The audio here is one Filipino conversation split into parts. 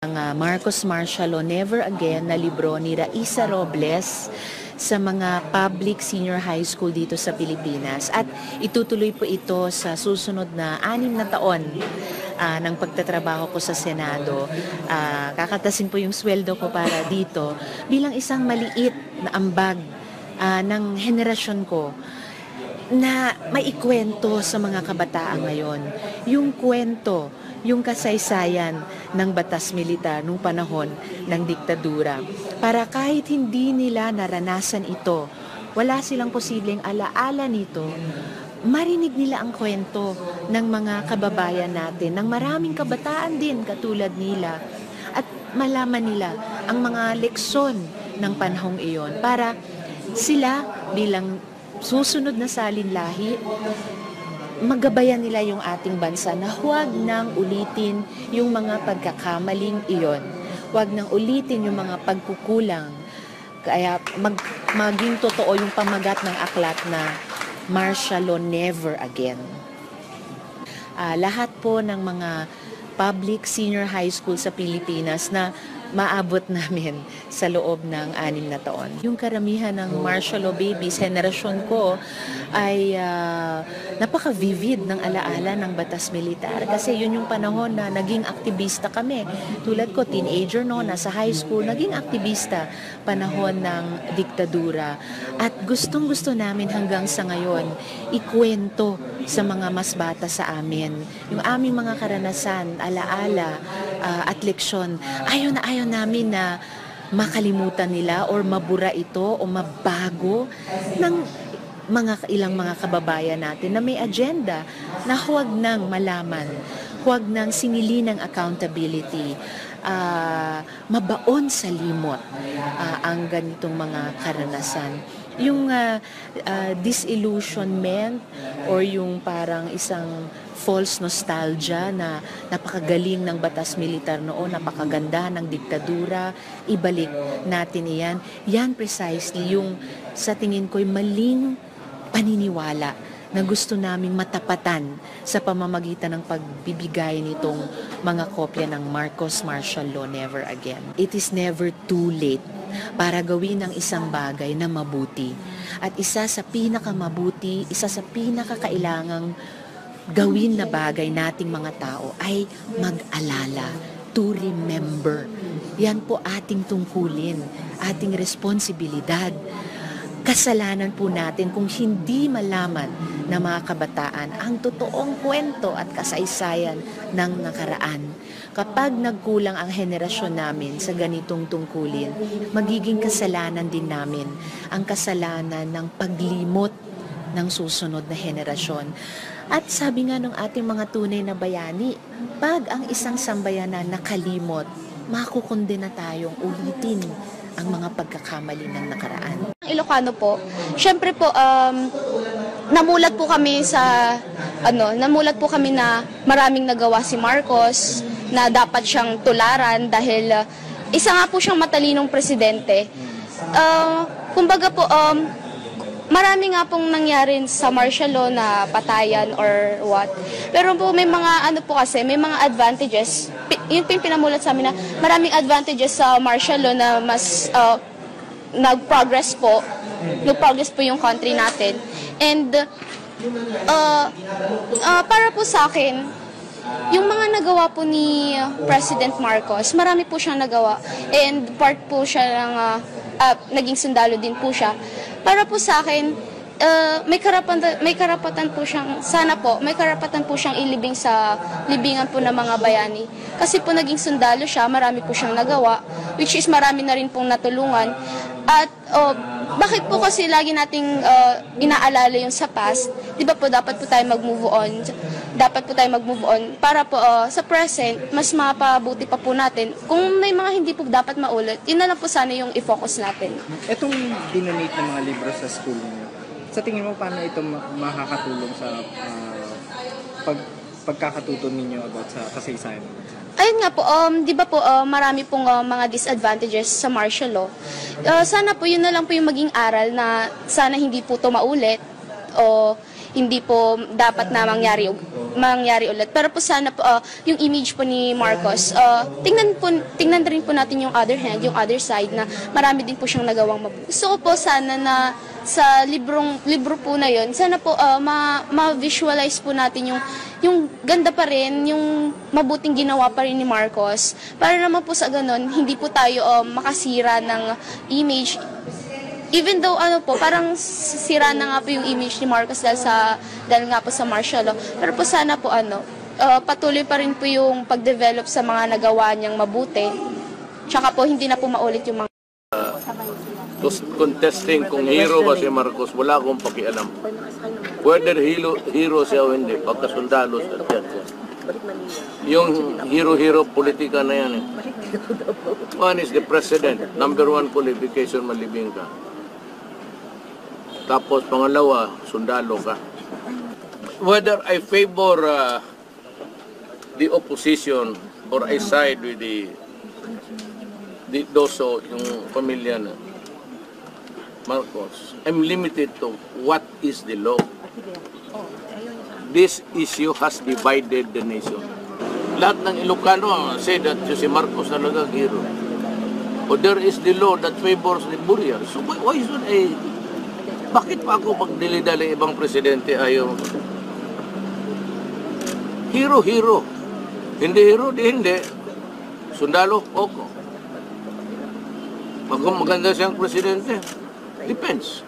Ang Marcos Martial Law Never Again na libro ni Raisa Robles sa mga public senior high school dito sa Pilipinas. At itutuloy po ito sa susunod na 6 na taon ng pagtatrabaho ko sa Senado. Kakatasin po yung sweldo ko para dito bilang isang maliit na ambag ng henerasyon ko na maikwento sa mga kabataan ngayon. Yung kwento, yung kasaysayan ng batas militar nung panahon ng diktadura. Para kahit hindi nila naranasan ito, wala silang posibleng alaala nito, marinig nila ang kwento ng mga kababayan natin, ng maraming kabataan din katulad nila, at malaman nila ang mga leksyon ng panahong iyon para sila bilang susunod na salinlahi, magabayan nila yung ating bansa na huwag nang ulitin yung mga pagkakamaling iyon. Huwag nang ulitin yung mga pagkukulang. Kaya maging totoo yung pamagat ng aklat na Martial Law Never Again. Lahat po ng mga public senior high school sa Pilipinas na maabot namin sa loob ng 6 na taon. Yung karamihan ng martial law babies, henerasyon ko, ay napaka-vivid ng alaala ng batas militar. Kasi yun yung panahon na naging aktivista kami. Tulad ko, teenager no, nasa high school, naging aktivista panahon ng diktadura. At gustong-gusto namin hanggang sa ngayon, ikwento sa mga mas bata sa amin. Yung aming mga karanasan, alaala, at leksyon, ayaw namin na makalimutan nila or mabura ito o mabago ng ilang mga kababayan natin na may agenda na huwag nang malaman, huwag nang singilin ng accountability, mabaon sa limot ang ganitong mga karanasan. Yung disillusionment or yung parang isang false nostalgia na napakagaling ng batas militar noon, napakaganda ng diktadura, ibalik natin iyan. Yan precisely yung sa tingin ko'y maling paniniwala na gusto naming matapatan sa pamamagitan ng pagbibigay nitong mga kopya ng Marcos Martial Law Never Again. It is never too late para gawin ang isang bagay na mabuti. At isa sa pinakamabuti, isa sa pinakakailangang gawin na bagay nating mga tao ay mag-alala, to remember. Yan po ating tungkulin, ating responsibilidad. Kasalanan po natin kung hindi malaman ng mga kabataan ang totoong kwento at kasaysayan ng nakaraan. Kapag nagkulang ang henerasyon namin sa ganitong tungkulin, magiging kasalanan din namin ang kasalanan ng paglimot ng susunod na henerasyon. At sabi nga ng ating mga tunay na bayani, pag ang isang sambayanan nakalimot, makukundena tayong ulitin ang mga pagkakamali ng nakaraan. Ilocano po, syempre po, namulat po kami na maraming nagawa si Marcos, na dapat siyang tularan dahil isa nga po siyang matalinong presidente. Kumbaga po, marami nga pong nangyari sa martial law na patayan or what. Pero po may mga may mga advantages. Yun po yung pinamulat sa amin na maraming advantages sa martial law na mas nag-progress po. Nag-progress po yung country natin. And para po sa akin, yung mga nagawa po ni President Marcos, marami po siyang nagawa. And part po siya ng naging sundalo din po siya. Para po sa akin, may karapatan po siyang, sana po, may karapatan po siyang ilibing sa libingan po ng mga bayani. Kasi po naging sundalo siya, marami po siyang nagawa, which is marami na rin pong natulungan. At bakit po kasi lagi nating inaalala yung sa past? Di ba po dapat po tayo mag-move on? Dapat po tayo mag-move on para po sa present, mas mapabuti pa po natin. Kung may mga hindi po dapat maulit, yun na lang po sana yung i-focus natin. Itong dinonate ng mga libro sa school niyo, sa tingin mo paano ito makakatulong sa pagkakatuto ninyo about sa kasaysayan? Ayun nga po, di ba po marami pong mga disadvantages sa martial law. Sana po yun na lang po yung maging aral na sana hindi po ito maulit o hindi po dapat na mangyari mangyari ulit. Pero po sana po, yung image po ni Marcos, tingnan rin po natin yung other hand, yung other side na marami din po siyang nagawang mabuti. Gusto ko po sana na sa libro po na yon, sana po ma-visualize po natin yung ganda pa rin, yung mabuting ginawa pa rin ni Marcos. Para naman po sa ganun, hindi po tayo makasira ng image. Even though parang sira na nga po yung image ni Marcos dahil nga po sa martial law. Pero po sana po patuloy pa rin po yung pag-develop sa mga nagawa niyang mabuti. Tsaka po hindi na po maulit yung mga contesting kung hero ba si Marcos, wala akong pakialam. Whether hero siya o hindi, pagkasundalo siya. Yung hero politika na yan eh. One is the president. Number one qualification, malibing ka. Tapos pangalawa, sundalo ka. Whether I favor the opposition or I side with the Doso, yung pamilya na Marcos, I'm limited to what is the law. This issue has divided the nation. Lahat ng Ilocano say that si Marcos talaga hero. But there is the law that favors the Burial. So why should bakit pa ako pag dilidali ibang presidente ayaw? Hero. Hindi hero, di hindi. Sundalo, oko. Maganda siyang presidente. Depends.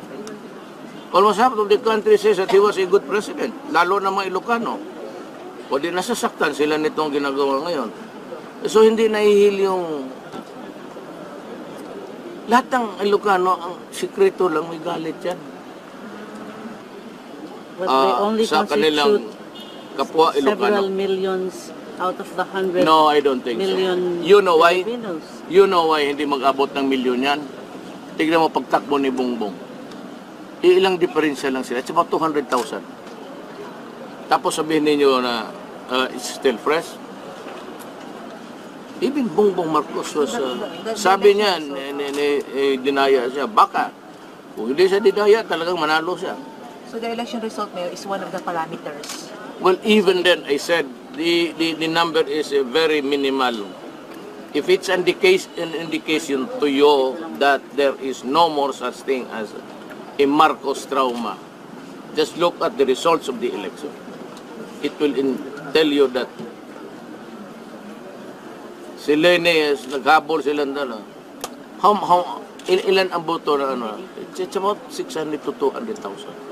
Almost half of the country says that he was a good president, lalo na mga Ilocano. O di nasasaktan sila nitong ginagawa ngayon. So hindi nahihil yung lahat ng Ilocano, ang sikreto lang, may galit yan. But they only sa kanilang kapwa Ilocano. several millions out of the 100 No, I don't think million so. You know why? Filipinos. You know why hindi mag-abot ng milyon yan? Tignan mo pagtakbo ni Bongbong. Ilang diferensya lang sila. It's about 200,000. Tapos sabihin ninyo na it's still fresh. Even Bongbong Marcos was, sabi niya, dinaya siya. Baka. Kung hindi siya dinaya, talagang manalo siya. So the election result, Mayor, is one of the parameters. Well, even then, I said, the number is very minimal. If it's an indication to you that there is no more such thing as a Marcos trauma, just look at the results of the election. It will tell you that si Lenes, naghabol silang dala. Ilan ang boto na It's about 600 to 200,000.